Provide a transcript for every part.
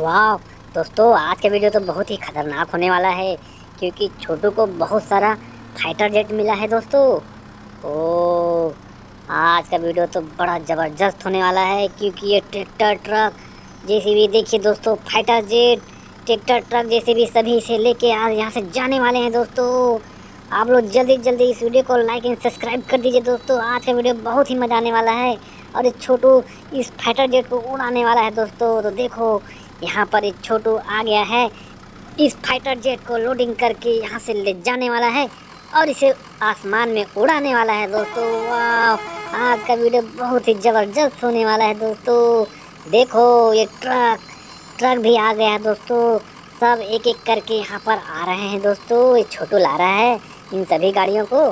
वाह दोस्तों, आज का वीडियो तो बहुत ही खतरनाक होने वाला है क्योंकि छोटू को बहुत सारा फाइटर जेट मिला है दोस्तों। ओ आज का वीडियो तो बड़ा ज़बरदस्त होने वाला है क्योंकि ये ट्रैक्टर ट्रक जैसे भी देखिए दोस्तों, फाइटर जेट ट्रैक्टर ट्रक जैसे भी सभी इसे लेके आज यहाँ से जाने वाले हैं दोस्तों। आप लोग जल्दी जल्दी इस वीडियो को लाइक एंड सब्सक्राइब कर दीजिए दोस्तों। आज का वीडियो बहुत ही मज़ा आने वाला है और इस छोटू इस फाइटर जेट को उड़ाने वाला है दोस्तों। तो देखो यहाँ पर एक छोटू आ गया है, इस फाइटर जेट को लोडिंग करके यहाँ से ले जाने वाला है और इसे आसमान में उड़ाने वाला है दोस्तों। वाह, आज का वीडियो बहुत ही ज़बरदस्त होने वाला है दोस्तों। देखो ये ट्रक ट्रक भी आ गया है दोस्तों। सब एक एक करके यहाँ पर आ रहे हैं दोस्तों। ये छोटू ला रहा है इन सभी गाड़ियों को।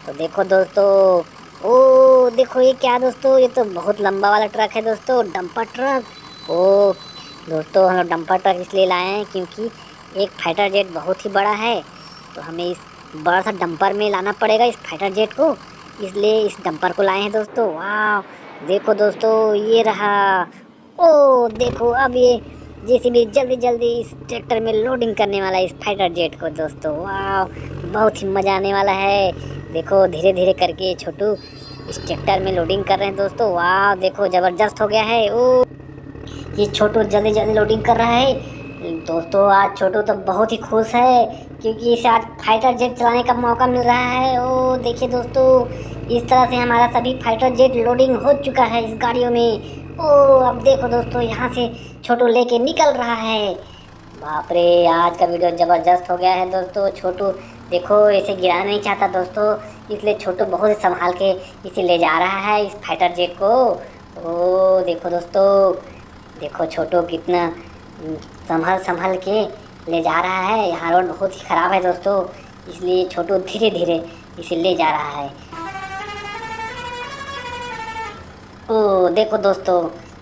तो देखो दोस्तों, ओ देखो ये क्या दोस्तों, ये तो बहुत लंबा वाला ट्रक है दोस्तों, डंपर ट्रक। ओ दोस्तों, हम लोग डंपर ट्रक इसलिए लाए हैं क्योंकि एक फाइटर जेट बहुत ही बड़ा है, तो हमें इस बड़ा सा डंपर में लाना पड़ेगा इस फाइटर जेट को, इसलिए इस डंपर को लाए हैं दोस्तों। वाह देखो दोस्तों, ये रहा। ओ देखो, अब ये जेसीबी जल्दी जल्दी इस ट्रैक्टर में लोडिंग करने वाला है इस फाइटर जेट को दोस्तों। वाह बहुत ही मज़ा आने वाला है। देखो धीरे धीरे करके छोटू इस ट्रैक्टर में लोडिंग कर रहे हैं दोस्तों। वाह देखो ज़बरदस्त हो गया है। ओ ये छोटू जल्दी जल्दी लोडिंग कर रहा है दोस्तों। आज छोटू तो बहुत ही खुश है क्योंकि इसे आज फाइटर जेट चलाने का मौका मिल रहा है। ओ देखिए दोस्तों, इस तरह से हमारा सभी फाइटर जेट लोडिंग हो चुका है इस गाड़ियों में। ओ अब देखो दोस्तों, यहाँ से छोटू लेके निकल रहा है। बाप रे, आज का वीडियो ज़बरदस्त हो गया है दोस्तों। छोटू देखो इसे गिराना नहीं चाहता दोस्तों, इसलिए छोटू बहुत ही संभाल के इसे ले जा रहा है इस फाइटर जेट को। ओ देखो दोस्तों, देखो छोटू कितना संभल संभल के ले जा रहा है। यहाँ रोड बहुत ही ख़राब है दोस्तों, इसलिए छोटू धीरे धीरे इसे ले जा रहा है। ओ देखो दोस्तों,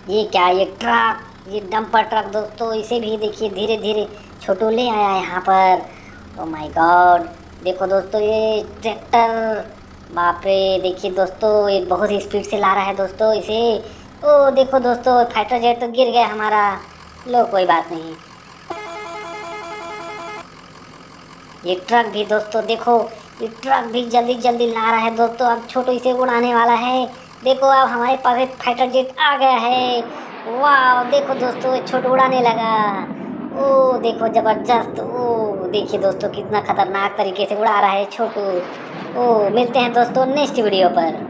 ये क्या, ये ट्रक, ये डंपर ट्रक दोस्तों, इसे भी देखिए धीरे धीरे छोटू ले आया है यहाँ पर। ओ माय गॉड, देखो दोस्तों ये ट्रैक्टर, बाप रे देखिए दोस्तों, ये बहुत ही स्पीड से ला रहा है दोस्तों इसे। ओ देखो दोस्तों, फाइटर जेट तो गिर गया हमारा। लो कोई बात नहीं। ये ट्रक भी दोस्तों देखो, ये ट्रक भी जल्दी जल्दी ला रहा है दोस्तों। अब छोटू इसे उड़ाने वाला है। देखो अब हमारे पास एक फाइटर जेट आ गया है। वाह देखो दोस्तों, ये छोटू उड़ाने लगा। ओ देखो ज़बरदस्त। ओ देखिए दोस्तों, कितना खतरनाक तरीके से उड़ा रहा है छोटू। ओ मिलते हैं दोस्तों नेक्स्ट वीडियो पर।